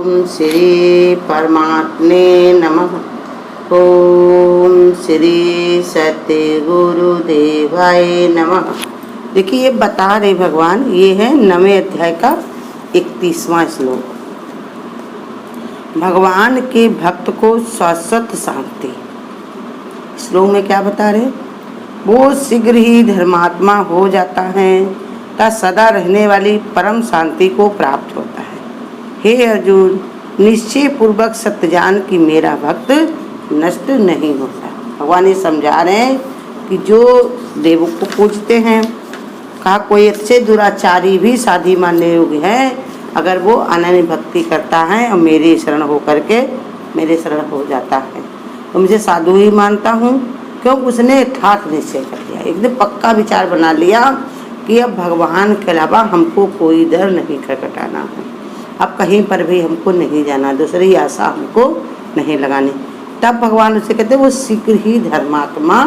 ओम श्री परमात्मे नमः। ओम श्री सत्य गुरुदेवाय नमः। देखिए ये बता रहे भगवान, ये है 9वें अध्याय का 31वां श्लोक। भगवान के भक्त को शाश्वत शांति। श्लोक में क्या बता रहे? वो शीघ्र ही धर्मात्मा हो जाता है तथा सदा रहने वाली परम शांति को प्राप्त होता है। हे अर्जुन, निश्चय पूर्वक सत्य जान कि मेरा भक्त नष्ट नहीं होता। भगवान ये समझा रहे हैं कि जो देवों को पूजते हैं, कहा कोई अच्छे दुराचारी भी साधी मानने योग्य है, अगर वो अनन्य भक्ति करता है और मेरी शरण हो करके मेरे शरण हो जाता है तो मुझे साधु ही मानता हूँ, क्योंकि उसने ठाठ निश्चय कर लिया, एकदम पक्का विचार बना लिया कि अब भगवान के अलावा हमको कोई डर नहीं खटखटाना है, अब कहीं पर भी हमको नहीं जाना, दूसरी आशा हमको नहीं लगानी। तब भगवान उसे कहते वो शीघ्र ही धर्मात्मा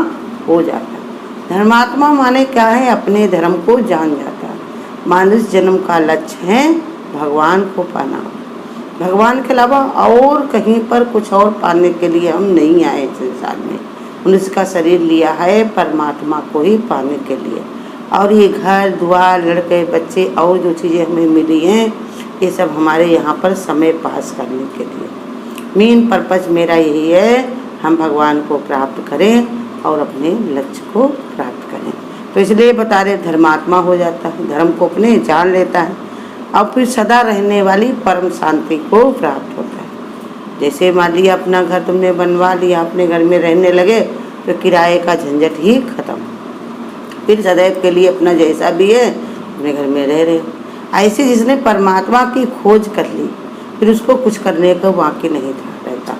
हो जाता है। धर्मात्मा माने क्या है? अपने धर्म को जान जाता है। मानुष जन्म का लक्ष्य है भगवान को पाना। भगवान के अलावा और कहीं पर कुछ और पाने के लिए हम नहीं आए संसार में। मनुष्य का शरीर लिया है परमात्मा को ही पाने के लिए। और ये घर द्वार, लड़के बच्चे और जो चीज़ें हमें मिली हैं, ये सब हमारे यहाँ पर समय पास करने के लिए। मेन पर्पज मेरा यही है, हम भगवान को प्राप्त करें और अपने लक्ष्य को प्राप्त करें। तो इसलिए बता रहे धर्मात्मा हो जाता है, धर्म को अपने जान लेता है और फिर सदा रहने वाली परम शांति को प्राप्त होता है। जैसे मान लिया अपना घर तुमने बनवा लिया, अपने घर में रहने लगे तो किराए का झंझट ही खत्म, फिर सदैव के लिए अपना जैसा भी है अपने घर में रह रहे हो। ऐसे जिसने परमात्मा की खोज कर ली, फिर उसको कुछ करने का बाकी नहीं था रहता।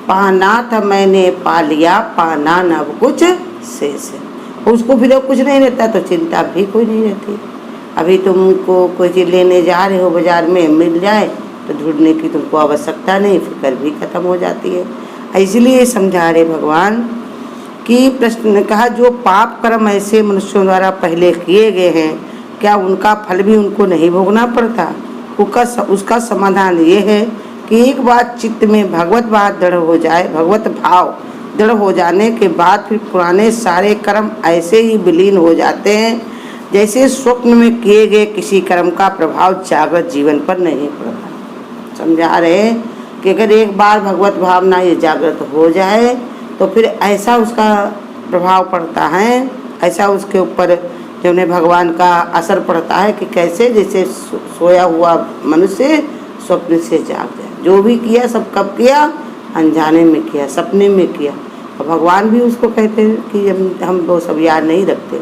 पाना था मैंने पा लिया, पाना न अब कुछ शेष है। उसको फिर अब कुछ नहीं रहता तो चिंता भी कोई नहीं रहती। अभी तुमको कोई चीज़ लेने जा रहे हो, बाजार में मिल जाए तो ढूंढने की तुमको आवश्यकता नहीं, फिक्र भी खत्म हो जाती है। इसलिए समझा रहे भगवान कि प्रश्न ने कहा जो पाप कर्म ऐसे मनुष्यों द्वारा पहले किए गए हैं, क्या उनका फल भी उनको नहीं भोगना पड़ता? उसका समाधान ये है कि एक बार चित्त में भगवत बात दृढ़ हो जाए, भगवत भाव दृढ़ हो जाने के बाद फिर पुराने सारे कर्म ऐसे ही विलीन हो जाते हैं जैसे स्वप्न में किए गए किसी कर्म का प्रभाव जागृत जीवन पर नहीं पड़ता। समझा रहे कि अगर एक बार भगवत भावना ये जागृत हो जाए तो फिर ऐसा उसका प्रभाव पड़ता है, ऐसा उसके ऊपर जो उन्हें भगवान का असर पड़ता है कि कैसे जैसे सोया हुआ मनुष्य स्वप्न से जाग जाए। जो भी किया सब कब किया? अनजाने में किया, सपने में किया। और भगवान भी उसको कहते हैं कि हम वो सब याद नहीं रखते।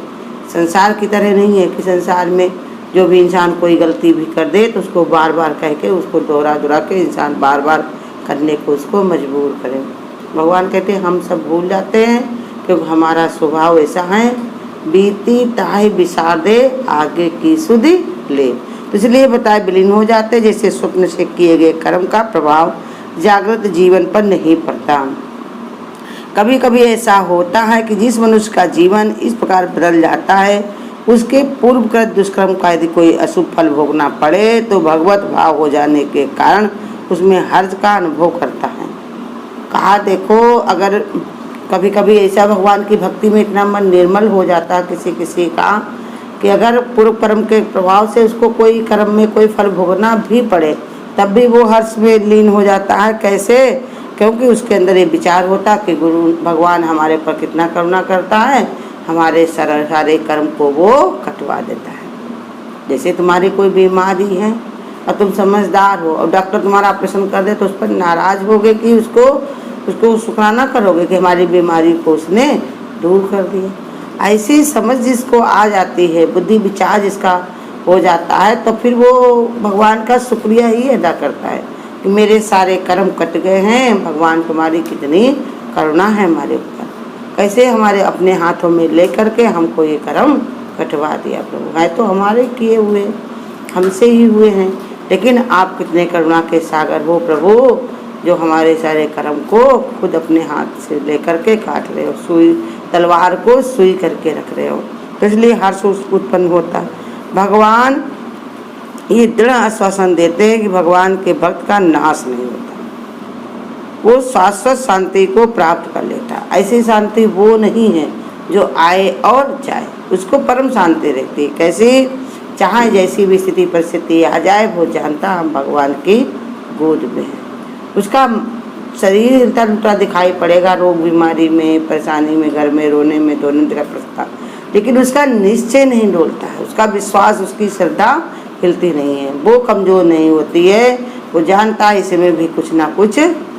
संसार की तरह नहीं है कि संसार में जो भी इंसान कोई गलती भी कर दे तो उसको बार बार कह के उसको दोहरा के इंसान बार बार करने को उसको मजबूर करे। भगवान कहते हैं हम सब भूल जाते हैं क्योंकि हमारा स्वभाव ऐसा है, बीती ताहि विसारदे आगे की सुधि ले। तो इसलिए बताए विलीन हो जाते जैसे स्वप्न से किए गए कर्म का प्रभाव जागृत जीवन पर नहीं पड़ता। कभी कभी ऐसा होता है कि जिस मनुष्य का जीवन इस प्रकार बदल जाता है, उसके पूर्वकृत दुष्कर्म का यदि कोई अशुभ फल भोगना पड़े तो भगवत भाव हो जाने के कारण उसमें हर्ष का अनुभव करता है। कहा देखो, अगर कभी कभी ऐसा भगवान की भक्ति में इतना मन निर्मल हो जाता है किसी का कि अगर पूर्व कर्म के प्रभाव से उसको कोई कर्म में कोई फल भोगना भी पड़े तब भी वो हर्ष में लीन हो जाता है। कैसे? क्योंकि उसके अंदर ये विचार होता कि गुरु भगवान हमारे पर कितना करुणा करता है, हमारे सारे कर्म को वो कटवा देता है। जैसे तुम्हारी कोई बीमारी है और तुम समझदार हो और डॉक्टर तुम्हारा ऑपरेशन कर दे तो उस पर नाराज होगे कि उसको शुक्राना करोगे कि हमारी बीमारी को उसने दूर कर दिया। ऐसी समझ जिसको आ जाती है, बुद्धि विचार जिसका हो जाता है, तो फिर वो भगवान का शुक्रिया ही अदा करता है कि मेरे सारे कर्म कट गए हैं, भगवान तुम्हारी कितनी करुणा है हमारे ऊपर। कैसे हमारे अपने हाथों में ले करके हमको ये कर्म कटवा दिया प्रभु। है तो हमारे किए हुए, हमसे ही हुए हैं, लेकिन आप कितने करुणा के सागर हो प्रभु, जो हमारे सारे कर्म को खुद अपने हाथ से लेकर के काट रहे हो, सुई तलवार को सुई करके रख रहे हो। तो इसलिए हर्ष उत्पन्न होता है। भगवान ये दृढ़ आश्वासन देते हैं कि भगवान के भक्त का नाश नहीं होता, वो शाश्वत शांति को प्राप्त कर लेता। ऐसी शांति वो नहीं है जो आए और जाए, उसको परम शांति रहती है। कैसी? चाहे जैसी भी स्थिति परिस्थिति आ जाए, वो जानता हम भगवान की गोद में है। उसका शरीर हिलता डुलता दिखाई पड़ेगा, रोग बीमारी में, परेशानी में, घर में, रोने में, धोने का प्रस्ताव, लेकिन उसका निश्चय नहीं डोलता है, उसका विश्वास, उसकी श्रद्धा हिलती नहीं है, वो कमजोर नहीं होती है। वो जानता है इसमें भी कुछ ना कुछ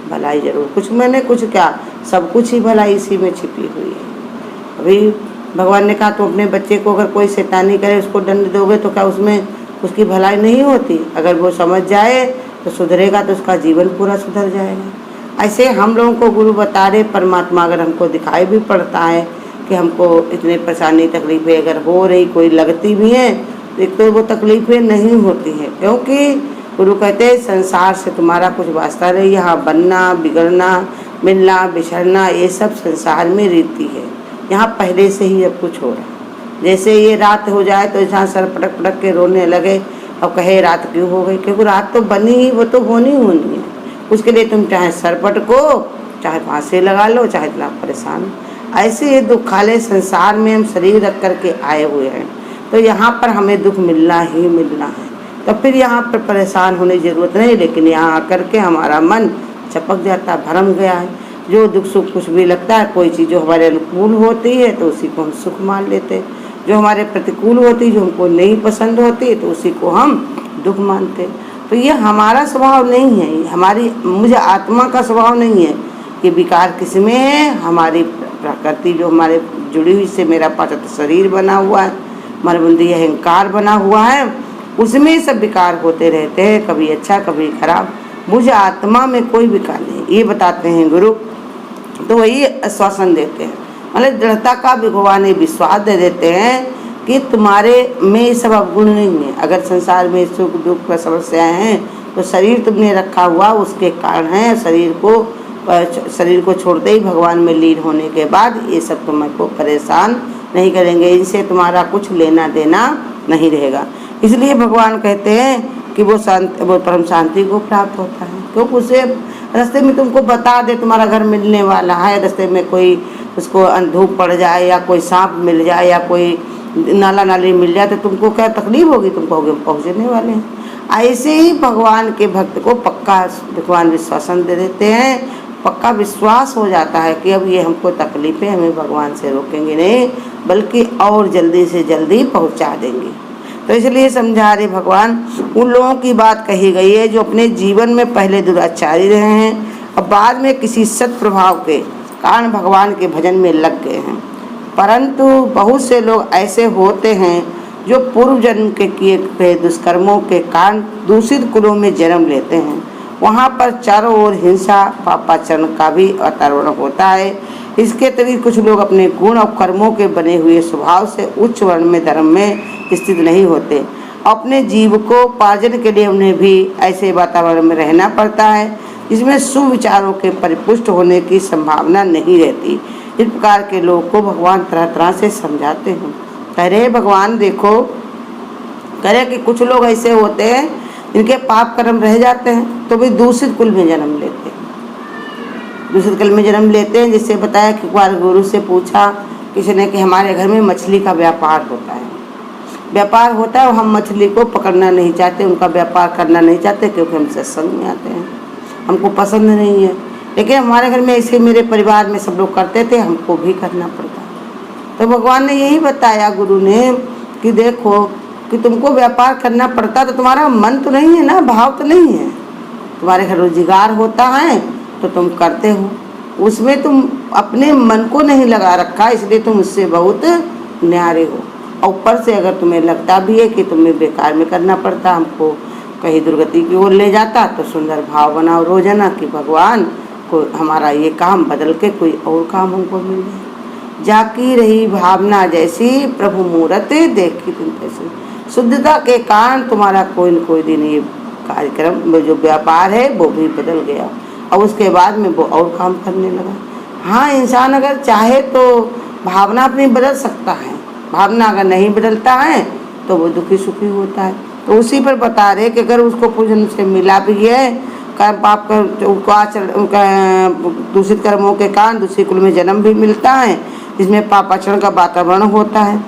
भलाई जरूर, कुछ मैंने कुछ क्या, सब कुछ ही भलाई इसी में छिपी हुई है। अभी भगवान ने कहा तो अपने बच्चे को अगर कोई शैतानी करे, उसको दंड दोगे तो क्या उसमें उसकी भलाई नहीं होती? अगर वो समझ जाए तो सुधरेगा, तो उसका जीवन पूरा सुधर जाएगा। ऐसे हम लोगों को गुरु बता रहे, परमात्मा अगर हमको दिखाई भी पड़ता है कि हमको इतने परेशानी तकलीफ़ें अगर हो रही, कोई लगती भी हैं, एक तो वो तकलीफ़ें नहीं होती हैं, क्योंकि गुरु कहते हैं संसार से तुम्हारा कुछ वास्ता नहीं। यहाँ बनना, बिगड़ना, मिलना, बिछड़ना, ये सब संसार में रीति है। यहाँ पहले से ही अब कुछ हो रहा है। जैसे ये रात हो जाए तो जहाँ सर पटक पटक के रोने लगे और कहे रात क्यों हो गई, क्योंकि रात तो बनी ही, वो तो होनी है। उसके लिए तुम चाहे सर पटको, चाहे फांसी लगा लो, चाहे इतना परेशान हो। ऐसे ये दुखालय संसार में हम शरीर रख कर के आए हुए हैं, तो यहाँ पर हमें दुख मिलना ही मिलना है। तो फिर यहाँ पर परेशान होने की ज़रूरत नहीं, लेकिन यहाँ आकर के हमारा मन चपक जाता, भरम गया है। जो दुख सुख कुछ भी लगता है, कोई चीज़ जो हमारे अनुकूल होती है तो उसी को हम सुख मान लेते हैं, जो हमारे प्रतिकूल होती है, जो हमको नहीं पसंद होती तो उसी को हम दुख मानते। तो ये हमारा स्वभाव नहीं है, हमारी मुझे आत्मा का स्वभाव नहीं है कि विकार किसमें है। हमारी प्रकृति जो हमारे जुड़ी हुई से मेरा पांचत्व शरीर बना हुआ है, मरबुंदी अहंकार बना हुआ है, उसमें सब विकार होते रहते हैं, कभी अच्छा कभी खराब। मुझे आत्मा में कोई विकार नहीं, ये बताते हैं गुरु। तो वही आश्वासन देते हैं, मतलब दृढ़ता का भगवान विश्वास दे देते हैं कि तुम्हारे में ये सब अवगुण नहीं है। अगर संसार में सुख दुख समस्याएं हैं तो शरीर तुमने रखा हुआ उसके कारण है। शरीर को छोड़ते ही भगवान में लीन होने के बाद ये सब तुमको परेशान नहीं करेंगे, इनसे तुम्हारा कुछ लेना देना नहीं रहेगा। इसलिए भगवान कहते हैं कि वो परम शांति को प्राप्त होता है, क्योंकि उसे रास्ते में तुमको बता दे तुम्हारा घर मिलने वाला है, रास्ते में कोई उसको धूप पड़ जाए या कोई सांप मिल जाए या कोई नाला नाली मिल जाए तो तुमको क्या तकलीफ होगी? तुम कहोगे पहुँचने वाले हैं। ऐसे ही भगवान के भक्त को पक्का भगवान विश्वासन दे देते हैं, पक्का विश्वास हो जाता है कि अब ये हमको तकलीफ़ें हमें भगवान से रोकेंगे नहीं, बल्कि और जल्दी से जल्दी पहुँचा देंगे। तो इसलिए समझा रहे भगवान, उन लोगों की बात कही गई है जो अपने जीवन में पहले दुराचारी रहे हैं और बाद में किसी सत प्रभाव के कारण भगवान के भजन में लग गए हैं। परंतु बहुत से लोग ऐसे होते हैं जो पूर्व जन्म के किए गए दुष्कर्मों के कारण दूषित कुलों में जन्म लेते हैं। वहाँ पर चारों ओर हिंसा पापाचरण का भी वातावरण होता है। इसके अतिरिक्त कुछ लोग अपने गुण और कर्मों के बने हुए स्वभाव से उच्च वर्ण में धर्म में स्थित नहीं होते। अपने जीव को पार्जन के लिए उन्हें भी ऐसे वातावरण में रहना पड़ता है जिसमें सुविचारों के परिपुष्ट होने की संभावना नहीं रहती। इस प्रकार के लोग को भगवान तरह तरह से समझाते हैं। कह रहे भगवान देखो, कह रहे कि कुछ लोग ऐसे होते हैं जिनके पाप कर्म रह जाते हैं तो भी दूषित कुल में जन्म लेते हैं। दूसरे कुल में जन्म लेते हैं। जिससे बताया कि एक बार गुरु से पूछा किसी ने कि हमारे घर में मछली का व्यापार होता है, व्यापार होता है, हम मछली को पकड़ना नहीं चाहते, उनका व्यापार करना नहीं चाहते, क्योंकि हम सत्संग में आते हैं, हमको पसंद नहीं है। लेकिन हमारे घर में ऐसे मेरे परिवार में सब लोग करते थे, हमको भी करना पड़ता। तो भगवान ने यही बताया गुरु ने कि देखो कि तुमको व्यापार करना पड़ता तो तुम्हारा मन तो नहीं है ना, भाव तो नहीं है। तुम्हारे घर रोजगार होता है तो तुम करते हो, उसमें तुम अपने मन को नहीं लगा रखा, इसलिए तुम उससे बहुत न्यारे हो। और ऊपर से अगर तुम्हें लगता भी है कि तुम्हें बेकार में करना पड़ता, हमको कहीं दुर्गति की ओर ले जाता, तो सुंदर भाव बनाओ रोजाना कि भगवान को हमारा ये काम बदल के कोई और काम हमको मिल जाए। जाकी रही भावना जैसी प्रभु मूरत देखी तुम तैसी। शुद्धता के कारण तुम्हारा कोई न कोई दिन ये कार्यक्रम जो व्यापार है वो भी बदल गया और उसके बाद में वो और काम करने लगा। हाँ, इंसान अगर चाहे तो भावना अपनी बदल सकता है, भावना अगर नहीं बदलता है तो वो दुखी सुखी होता है। तो उसी पर बता रहे कि अगर उसको पूजन से मिला भी है, कर्म पाप कर दूषित कर्मों के कारण दूसरे कुल में जन्म भी मिलता है, जिसमें पापाचरण का वातावरण होता है,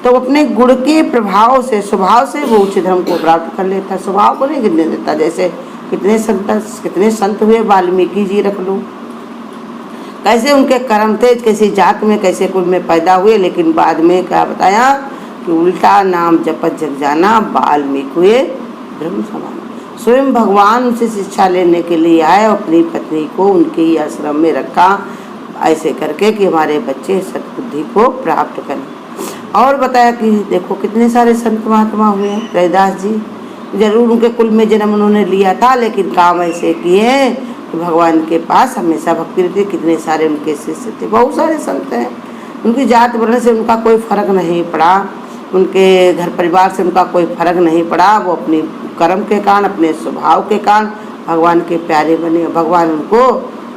तो अपने गुण के प्रभाव से, स्वभाव से वो उच्च धर्म को प्राप्त कर लेता है। स्वभाव को नहीं गिरने देता। जैसे कितने संत हुए, वाल्मीकि जी रख लो, कैसे उनके कर्म थे, कैसी जात में कैसे कुल में पैदा हुए, लेकिन बाद में क्या बताया कि उल्टा नाम जपत जग जाना, वाल्मीकि हुए ब्रह्म समान। स्वयं भगवान उनसे शिक्षा लेने के लिए आए, अपनी पत्नी को उनके ही आश्रम में रखा, ऐसे करके कि हमारे बच्चे सद्बुद्धि को प्राप्त करें। और बताया कि देखो कितने सारे संत महात्मा हुए। रविदास जी जरूर उनके कुल में जन्म उन्होंने लिया था, लेकिन काम ऐसे किए कि भगवान के पास हमेशा भक्ति रहती। कितने सारे उनके शिष्य थे, बहुत सारे संत हैं। उनकी जात वर्ण से उनका कोई फर्क नहीं पड़ा, उनके घर परिवार से उनका कोई फर्क नहीं पड़ा। वो अपनी कर्म के कारण, अपने स्वभाव के कारण भगवान के प्यारे बने। भगवान उनको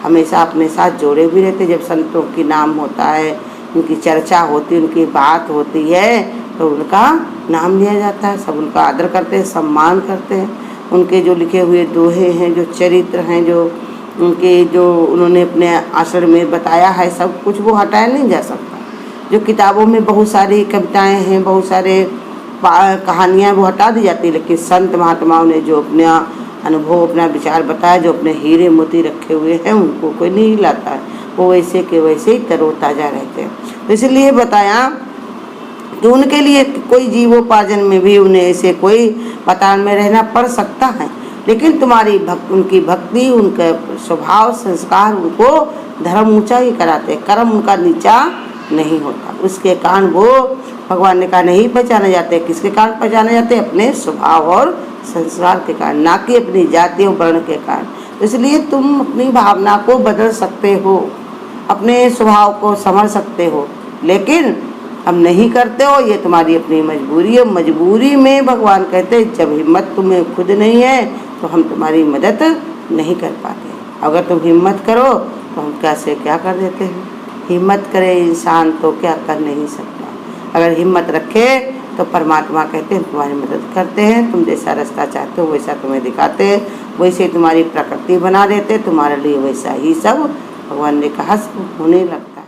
हमेशा अपने साथ जोड़े भी रहते। जब संतों की नाम होता है, उनकी चर्चा होती, उनकी बात होती है, तो उनका नाम लिया जाता है। सब उनका आदर करते हैं, सम्मान करते हैं। उनके जो लिखे हुए दोहे हैं, जो चरित्र हैं, जो उनके जो उन्होंने अपने आश्रम में बताया है, सब कुछ वो हटाया नहीं जा सकता। जो किताबों में बहुत सारी कविताएं हैं, बहुत सारे कहानियाँ वो हटा दी जाती है, लेकिन संत महात्माओं ने जो अपना अनुभव, अपना विचार बताया, जो अपने हीरे मोती रखे हुए हैं, उनको कोई नहीं लाता है। वो वैसे के वैसे ही तरोताज़ा रहते हैं। तो इसलिए बताया कि उनके लिए कोई जीवोपार्जन में भी उन्हें ऐसे कोई पतान में रहना पड़ सकता है, लेकिन तुम्हारी उनकी भक्ति, उनका स्वभाव, संस्कार उनको धर्म ऊंचा ही कराते, कर्म उनका नीचा नहीं होता। उसके कारण वो भगवान ने कहा नहीं पहचाने जाते। किसके कारण पहचाने जाते? अपने स्वभाव और संस्कार के कारण, ना कि अपनी जाति और वर्ण के कारण। इसलिए तुम अपनी भावना को बदल सकते हो, अपने स्वभाव को समझ सकते हो, लेकिन हम नहीं करते हो, ये तुम्हारी अपनी मजबूरी है। मजबूरी में भगवान कहते जब हिम्मत तुम्हें खुद नहीं है तो हम तुम्हारी मदद नहीं कर पाते। अगर तुम हिम्मत करो तो हम कैसे क्या कर देते हैं। हिम्मत करे इंसान तो क्या कर नहीं सकता। अगर हिम्मत रखे तो परमात्मा कहते हैं तुम्हारी मदद करते हैं। तुम जैसा रास्ता चाहते हो वैसा तुम्हें दिखाते हैं, वैसे तुम्हारी प्रकृति बना देते, तुम्हारे लिए वैसा ही सब भगवान ने कहा सब होने लगता है।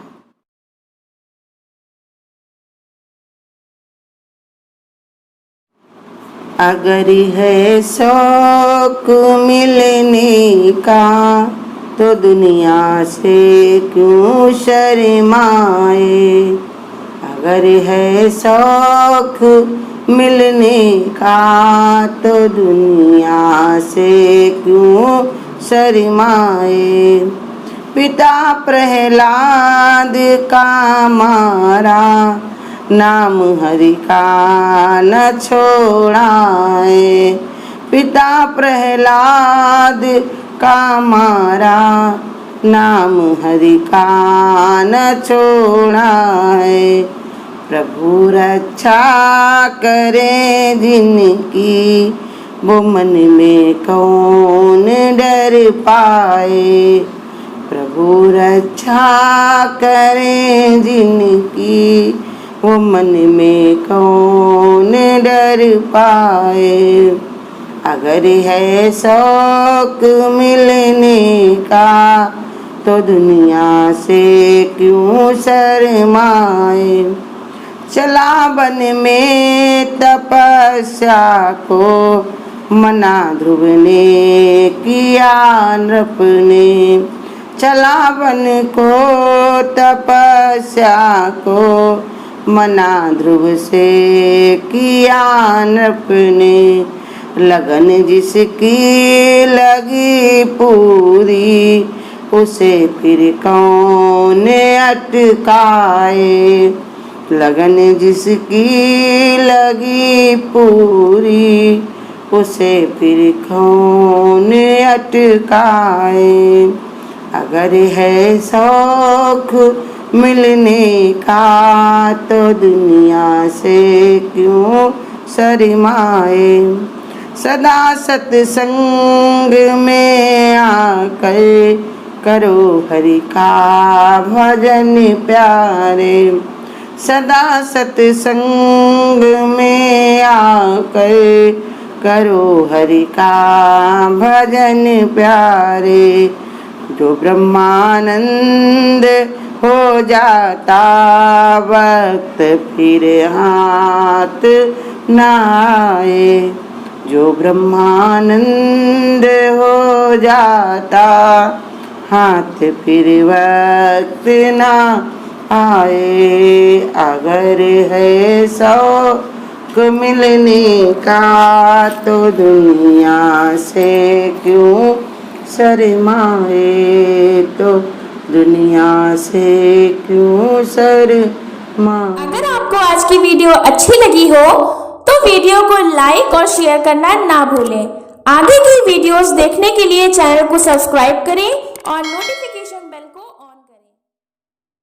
अगर है शौक मिलने का तो दुनिया से क्यों शर्माए। अगर है शौक मिलने का तो दुनिया से क्यों शर्माए। पिता प्रहलाद का मारा नाम हरि का न छोड़ाए। पिता प्रहलाद का मारा नाम हरि का न छोड़ाए। प्रभु रक्षा करे जिनकी वो मन में कौन डर पाए। प्रभु रक्षा करे जिनकी वो मन में कौन डर पाए। अगर है शौक मिलने का तो दुनिया से क्यों शर्माए। चला वन में तपस्या को मना ध्रुव ने किया नृप ने। चला वन को तपस्या को मना ध्रुव से किया नृप ने। लगन जिसकी लगी पूरी उसे फिर कौन अटकाए। लगन जिसकी लगी पूरी उसे फिर कौन अटकाए। अगर है शौक मिलने का तो दुनिया से क्यों शर्माए। सदा सत्संग में आकर करो हरि का भजन प्यारे। सदा सत्संग में आकर करो हरि का भजन प्यारे। जो ब्रह्मानंद हो जाता वक्त फिर हाथ न आए। जो ब्रह्मानंद हो जाता हाथ फिर वक्त ना आए। अगर है शौक मिलने का तो दुनिया से क्यों शर्माए। तो दुनिया से क्यों शर्माए। अगर आपको आज की वीडियो अच्छी लगी हो तो वीडियो को लाइक और शेयर करना ना भूलें। आगे की वीडियोस देखने के लिए चैनल को सब्सक्राइब करें और नोटिफिकेशन